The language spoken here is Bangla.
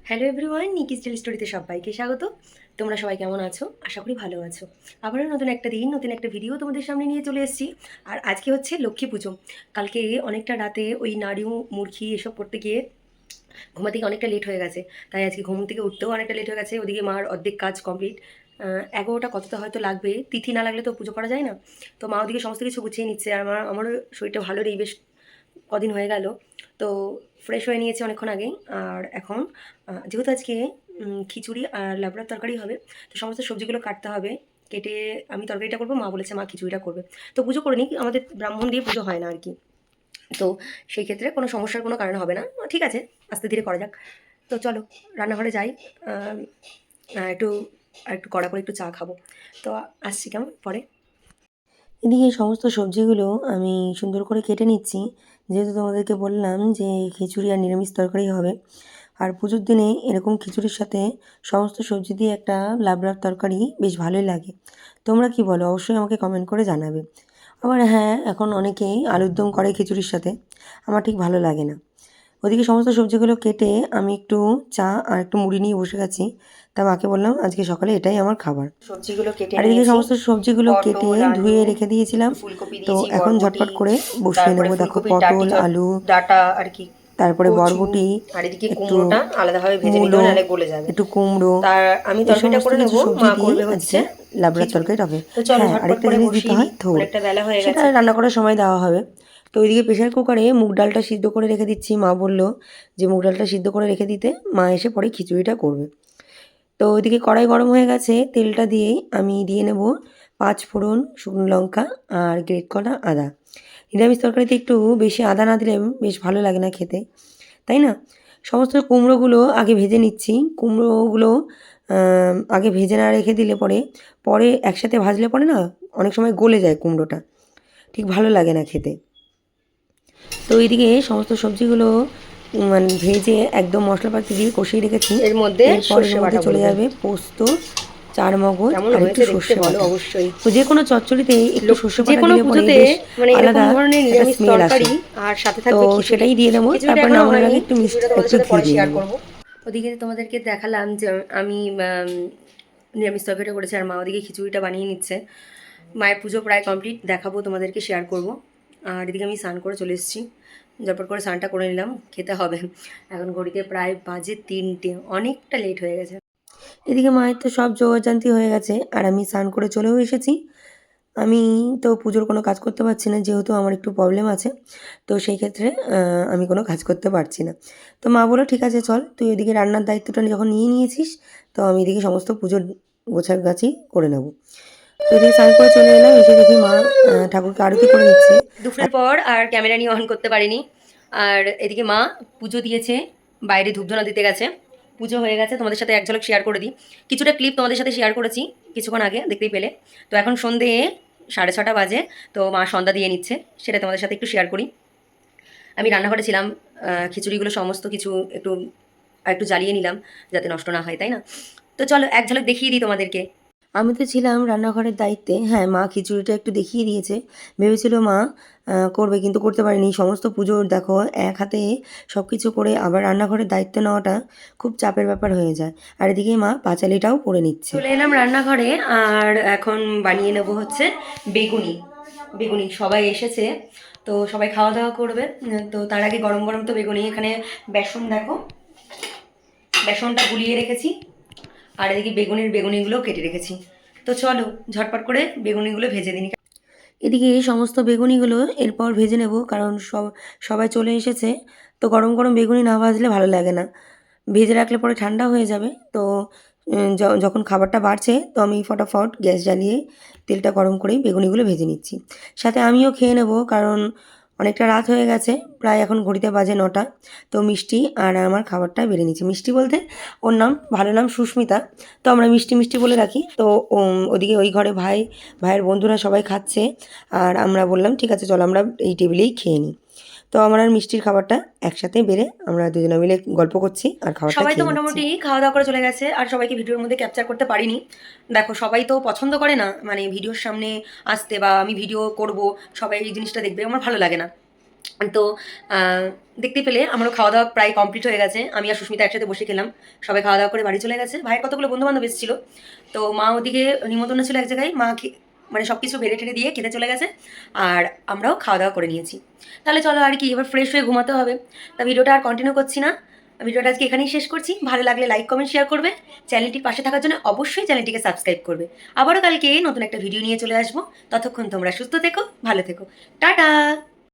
হ্যালো এভরিওয়ান, নিকি স্টাইল স্টোরিতে সবাইকে স্বাগত। তোমরা সবাই কেমন আছো? আশা করি ভালো আছো। আবারও নতুন একটা দিন, নতুন একটা ভিডিও তোমাদের সামনে নিয়ে চলে এসেছি। আর আজকে হচ্ছে লক্ষ্মী পুজো। কালকে অনেকটা রাতে ওই নাড়ু মুরগি এসব করতে গিয়ে ঘুমা থেকে অনেকটা লেট হয়ে গেছে। তাই আজকে ঘুম থেকে উঠতেও অনেকটা লেট হয়ে গেছে। ওদিকে মার অর্ধেক কাজ কমপ্লিট। 11টা কতটা হয়তো লাগবে, তিথি না লাগলে তো পুজো করা যায় না। তো মা ওদিকে সমস্ত কিছু গুছিয়ে নিচ্ছে, আর আমারও শরীরটা ভালো নেই, বেশ কদিন হয়ে গেল। তো ফ্রেশ হয়ে নিয়েছি অনেকক্ষণ আগেই। আর এখন যেহেতু আজকে খিচুড়ি আর লাবড়ার তরকারি হবে, তো সমস্ত সবজিগুলো কাটতে হবে। কেটে আমি তরকারিটা করবো, মা বলেছে মা খিচুড়িটা করবে। তো পুজো করে নিই, আমাদের ব্রাহ্মণ দিয়ে পুজো হয় না আর কি। তো সেই ক্ষেত্রে কোনো সমস্যার কোনো কারণ হবে না। ঠিক আছে, আস্তে ধীরে করা যাক। তো চলো রান্নাঘরে যাই। আহ, একটু একটু কড়া করে একটু চা খাবো। তো আসছি কেমন পরে। এদিকে সমস্ত সবজিগুলো আমি সুন্দর করে কেটে নিচ্ছি, যেহেতু তোমাদেরকে বললাম যে খিচুড়ি আর নিরামিষ তরকারি হবে। আর পুজোর দিনে এরকম খিচুড়ির সাথে সমস্ত সবজি দিয়ে একটা লাবড়ার তরকারি বেশ ভালোই লাগে। তোমরা কি বলো? অবশ্যই আমাকে কমেন্ট করে জানাবে। আবার হ্যাঁ, এখন অনেকেই আলুর দম করে খিচুড়ির সাথে, আমার ঠিক ভালো লাগে না। ওদিকে সমস্ত সবজিগুলো কেটে আমি একটু চা আর একটু মুড়ি নিয়ে বসে গেছি। তা মাকে বললাম আজকে সকালে এটাই আমার খাবার। সবজিগুলো কেটে আর এদিকে সমস্ত সবজিগুলো কেটে ধুয়ে রেখে দিয়েছিলাম। ফুলকপি তো দিয়েছি, এখন বরবটি, ঝটপট করে বসিয়ে তারপরে নেব। দেখো ফুলকপির ডাঁটি পটল, আলু, ডাঁটা আর কি, তারপরে কচু, বরবটি, আর এদিকে একটু কুমড়োটা আলাদাভাবে ভেজে নিতে মূলো, হবে, নাহলে গলে যাবে। একটু কুমড়ো, তার আমি এই তরকারিটা সমস্ত করে কিছু নেবো, সবজি মা দিয়েই করবে হচ্ছে আজকে লাবড়ার খিচুড়ি। তরকারিটা হবে। তো চলো হ্যাঁ, ঝটপট আরেকটা করে জিনিস দিতে বসিয়ে হয়, দিই, থোড়। অনেকটা বেলা হয়ে সেটা গেছে। রান্না করার সময় দেওয়া হবে। তো ওইদিকে প্রেশার কুকারে মুগ ডালটা সিদ্ধ করে রেখে দিচ্ছি। মা বললো যে মুগ ডালটা সিদ্ধ করে রেখে দিতে, মা এসে পরে খিচুড়িটা করবে। তো ওইদিকে কড়াই গরম হয়ে গেছে, তেলটা দিয়েই আমি দিয়ে নেব 5 ফোড়ন, শুকনো লঙ্কা আর গ্রেট করা আদা। নিরামিষ তরকারিতে একটু বেশি আদা না দিলে বেশ ভালো লাগে না খেতে, তাই না? সমস্ত কুমড়োগুলো আগে ভেজে নিচ্ছি। কুমড়োগুলো আগে ভেজে না রেখে দিলে পরে পরে একসাথে ভাজলে পরে না অনেক সময় গলে যায় কুমড়োটা, ঠিক ভালো লাগে না খেতে। তো এইদিকে সমস্ত সবজিগুলো মানে ভেজে একদম মশলাপাতি দিয়ে কষিয়ে রেখেছি। এর মধ্যে এরপর এর সর্ষে মধ্যে বাটা চলে বলবো। যাবে পোস্ত, চার মগজ কেমন আর একটু হয়েছে দেখতে সর্ষে বলো বাটা। অবশ্যই। তো যে কোনো চচ্চড়িতে একটু সর্ষে যে বাটা কোনো দিলে পরে পুজোতে বেশ মানে এরকম আলাদা ধরনের একটা নিরামিষ স্মেল আসে। তরকারি আর সাথে তো থাকবে খিচুড়ি। সেটাই দিয়ে দেবো। খিচুড়িটা তারপর এখনো নামানোর আগে হয়নি, একটু মিষ্টি, খিচুড়িটা তোমাদের একটু সাথে ঘি পরে দিয়ে শেয়ার দেবো। করবো। ওদিকে তোমাদেরকে দেখালাম যে আমি নিরামিষ তরকারিটা করেছি, আর মা ওদিকে খিচুড়িটা বানিয়ে নিচ্ছে। মায়ের পুজো প্রায় কমপ্লিট, দেখাবো তোমাদেরকে, শেয়ার করব। আর এদিকে আমি স্নান করে চলে এসেছি, ঝটপট করে স্নানটা করে নিলাম, খেতে হবে। এখন ঘড়িতে প্রায় বাজে 3টে, অনেকটা লেট হয়ে গেছে। এদিকে মায়ের তো সব জোগাড়জান্তি হয়ে গেছে, আর আমি স্নান করে চলেও এসেছি। আমি তো পুজোর কোনো কাজ করতে পারছি না, যেহেতু আমার একটু প্রবলেম আছে। তো সেই ক্ষেত্রে আমি কোনো কাজ করতে পারছি না। তো মা বললো ঠিক আছে চল, তুই ওইদিকে রান্নার দায়িত্বটা যখন নিয়ে নিয়েছিস, তো আমি এদিকে সমস্ত পুজোর গোছাগাছি করে নেব। তো এদিকে স্নান করে চলে এলাম, এসে দেখি মা ঠাকুরকে আরতি করে নিচ্ছে। দুপুরের পর আর ক্যামেরা নিয়ে অন করতে পারিনি। আর এদিকে মা পুজো দিয়েছে, বাইরে ধূপধুনা দিতে গেছে। পুজো হয়ে গেছে, তোমাদের সাথে এক ঝলক শেয়ার করে দিই। কিছুটা ক্লিপ তোমাদের সাথে শেয়ার করেছি কিছুক্ষণ আগে, দেখতেই পেলে। তো এখন সন্ধে 6:30 বাজে, তো মা সন্ধ্যা দিয়ে নিচ্ছে, সেটা তোমাদের সাথে একটু শেয়ার করি। আমি রান্নাঘরে ছিলাম, খিচুড়িগুলো সমস্ত কিছু একটু আর একটু জ্বালিয়ে নিলাম, যাতে নষ্ট না হয়, তাই না? তো চলো এক ঝলক দেখিয়ে দিই তোমাদেরকে। আমি তো ছিলাম রান্নাঘরের দায়িত্বে। হ্যাঁ, মা খিচুড়িটা একটু দেখিয়ে দিয়েছে। ভেবেছিল মা করবে, কিন্তু করতে পারেনি। সমস্ত পুজোর দেখো এক হাতে সব কিছু করে আবার রান্নাঘরের দায়িত্ব নেওয়াটা খুব চাপের ব্যাপার হয়ে যায়। আর এদিকে মা পাঁচালিটাও করে নিচ্ছে। চলে এলাম রান্নাঘরে, আর এখন বানিয়ে নেবো হচ্ছে বেগুনি। বেগুনি সবাই এসেছে, তো সবাই খাওয়া দাওয়া করবে। তো তার আগে গরম গরম তো বেগুনি, এখানে বেসন দেখো, বেসনটা গুলিয়ে রেখেছি। আর এদিকে বেগুনিগুলো কেটে রেখেছি। তো চলো ঝটপট করে বেগুনিগুলো ভেজে দিই। এদিকে এই সমস্ত বেগুনিগুলো এরপর ভেজে নেব, কারণ সবাই চলে এসেছে। তো গরম গরম বেগুনি না ভাজলে ভালো লাগে না, ভেজে রাখলে পরে ঠান্ডা হয়ে যাবে। তো যখন খাবারটা বাড়ছে, তো আমি ফটাফট গ্যাস জ্বালিয়ে তেলটা গরম করেই বেগুনিগুলো ভেজে নিচ্ছি। সাথে আমিও খেয়ে নেব, কারণ অনেকটা রাত হয়ে গেছে, প্রায় এখন ঘড়িতে বাজে 9টা। তো মিষ্টি আর আমার খাবারটা বেড়ে নিচ্ছি। মিষ্টি বলতে ওর নাম, ভালো নাম সুস্মিতা, তো আমরা মিষ্টি মিষ্টি বলে রাখি। তো ওদিকে ওই ঘরে ভাইয়ের বন্ধুরা সবাই খাচ্ছে, আর আমরা বললাম ঠিক আছে চলো আমরা এই টেবিলেই খেয়ে নিই। তো আমার আর মিষ্টির খাবারটা একসাথে বেড়ে আমরা দুজনে মিলে গল্প করছি আর খাবারটা সবাই তো মোটামুটি খাওয়া দাওয়া করে চলে গেছে, আর সবাইকে ভিডিওর মধ্যে ক্যাপচার করতে পারিনি। দেখো সবাই তো পছন্দ করে না মানে ভিডিওর সামনে আসতে, বা আমি ভিডিও করব সবাই এই জিনিসটা দেখবে, আমার ভালো লাগে না। তো দেখতে পেলে আমারও খাওয়া দাওয়া প্রায় কমপ্লিট হয়ে গেছে। আমি আর সুস্মিতা একসাথে বসে খেলাম। সবাই খাওয়া দাওয়া করে বাড়ি চলে গেছে। ভাইয়ের কতগুলো বন্ধু-বান্ধব এসেছিল। তো মা ওদিকে নিমন্ত্রণ ছিল এক জায়গায়। মা মানে সব কিছু বেড়ে টেড়ে দিয়ে খেতে চলে গেছে। আর আমরাও খাওয়া দাওয়া করে নিয়েছি। তাহলে চলো আর কি, এবার ফ্রেশ হয়ে ঘুমাতে হবে। তা ভিডিওটা আর কন্টিনিউ করছি না। ভিডিওটা আজকে এখানেই শেষ করছি। ভালো লাগলে লাইক, কমেন্ট, শেয়ার করবে। চ্যানেলটির পাশে থাকার জন্য অবশ্যই চ্যানেলটিকে সাবস্ক্রাইব করবে। আবারও কালকে নতুন একটা ভিডিও নিয়ে চলে আসবো। ততক্ষণ তোমরা সুস্থ থেকো, ভালো থেকো। টাটা!